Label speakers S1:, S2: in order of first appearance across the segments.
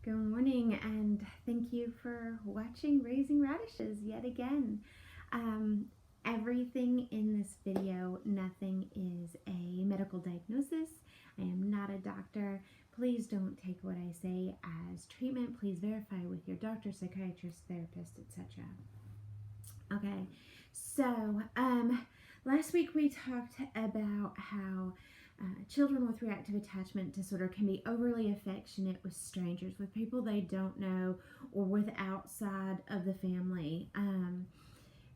S1: Good morning, and thank you for watching Raising Radishes yet again. Everything in this video, nothing is a medical diagnosis. I am not a doctor. Please don't take what I say as treatment. Please verify with your doctor, psychiatrist, therapist, etc. Okay, so last week we talked about how children with reactive attachment disorder can be overly affectionate with strangers, with people they don't know, or with outside of the family.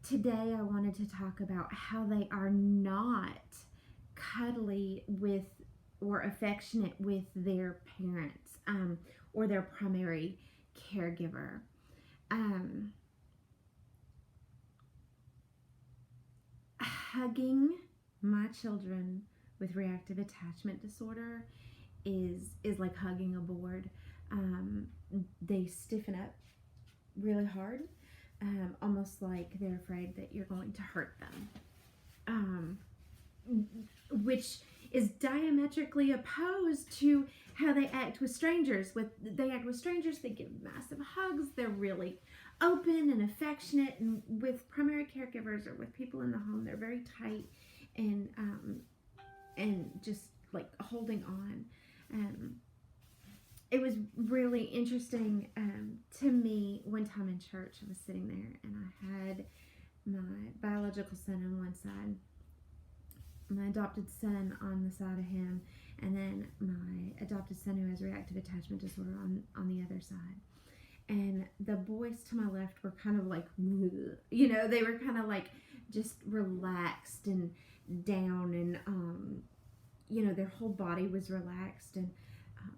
S1: Today I wanted to talk about how they are not cuddly with or affectionate with their parents or their primary caregiver. Hugging my children with reactive attachment disorder is like hugging a board. They stiffen up really hard, almost like they're afraid that you're going to hurt them, which is diametrically opposed to how they act with strangers. They give massive hugs. They're really open and affectionate, and with primary caregivers or with people in the home, they're very tight and just like holding on. It was really interesting to me one time in church. I was sitting there and I had my biological son on one side, my adopted son on the side of him, and then my adopted son who has reactive attachment disorder on the other side. And the boys to my left were kind of like, they were kind of like just relaxed and down, and their whole body was relaxed, and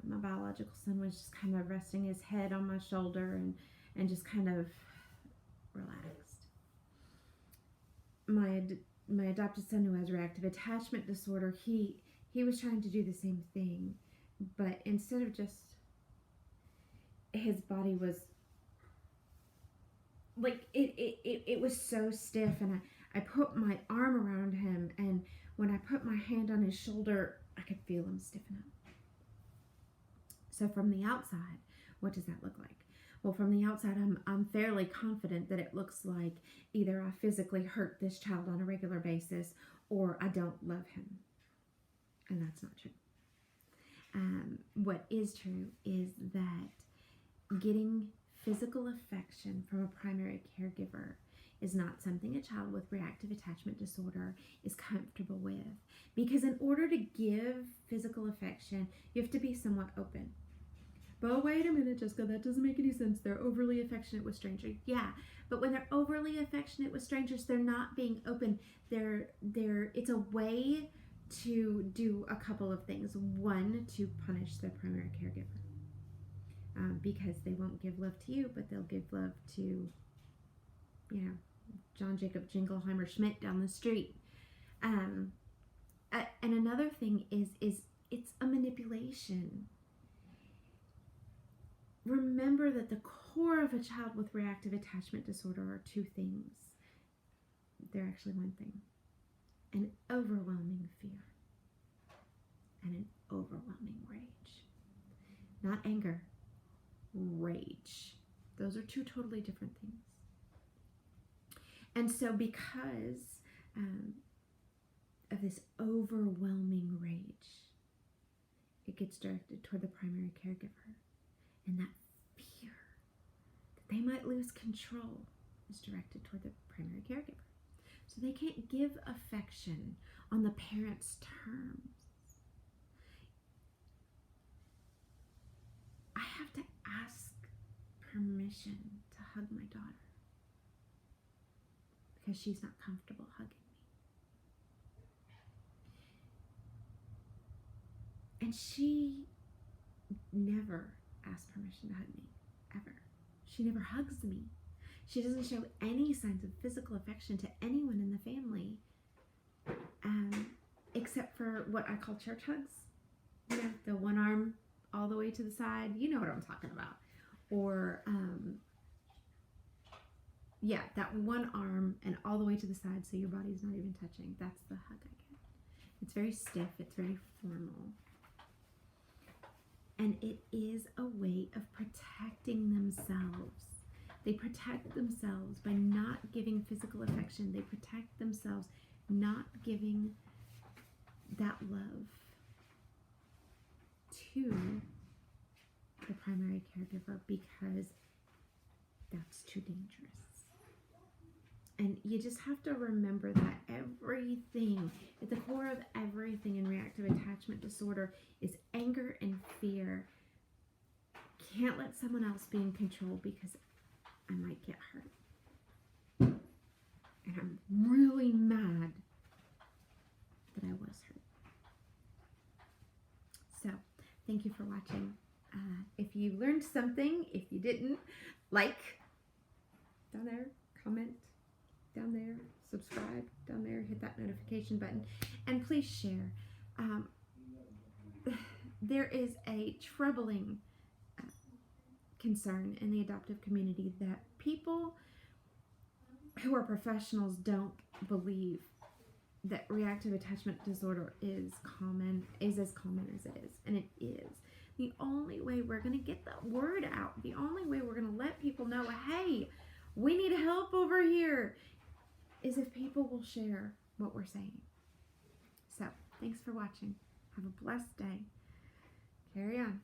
S1: my biological son was just kind of resting his head on my shoulder and just kind of relaxed. My adopted son who has reactive attachment disorder, he was trying to do the same thing, but instead of just, his body was like, it was so stiff, and I put my arm around him, and when I put my hand on his shoulder, I could feel him stiffen up. So from the outside, what does that look like? Well, from the outside, I'm fairly confident that it looks like either I physically hurt this child on a regular basis, or I don't love him. And that's not true. What is true is that getting physical affection from a primary caregiver is not something a child with reactive attachment disorder is comfortable with. Because in order to give physical affection, you have to be somewhat open. But wait a minute, Jessica, that doesn't make any sense. They're overly affectionate with strangers. Yeah, but when they're overly affectionate with strangers, they're not being open. It's a way to do a couple of things. One, to punish their primary caregiver. Because they won't give love to you, but they'll give love to, John Jacob Jingleheimer Schmidt down the street. And another thing is it's a manipulation. Remember that the core of a child with reactive attachment disorder are two things. They're actually one thing: an overwhelming fear and an overwhelming rage. Not anger, rage. Those are two totally different things. And so because of this overwhelming rage, it gets directed toward the primary caregiver. And that fear that they might lose control is directed toward the primary caregiver. So they can't give affection on the parent's terms. I have to ask permission to hug my daughter because she's not comfortable hugging me. And she never asks permission to hug me, ever. She never hugs me. She doesn't show any signs of physical affection to anyone in the family, except for what I call church hugs. The one arm all the way to the side. You know what I'm talking about. Or, that one arm and all the way to the side so your body's not even touching. That's the hug I get. It's very stiff. It's very formal. And it is a way of protecting themselves. They protect themselves by not giving physical affection. They protect themselves not giving that love to the primary caregiver because that's too dangerous. And you just have to remember that everything, at the core of everything in reactive attachment disorder is anger and fear. Can't let someone else be in control because I might get hurt. And I'm really mad that I was hurt. So, thank you for watching. If you learned something, if you didn't, like down there, comment down there, subscribe down there, hit that notification button, and please share. There is a troubling concern in the adoptive community that people who are professionals don't believe that reactive attachment disorder is as common as it is, and it is. The only way we're going to get the word out, the only way we're going to let people know, hey, we need help over here, is if people will share what we're saying. So, thanks for watching. Have a blessed day. Carry on.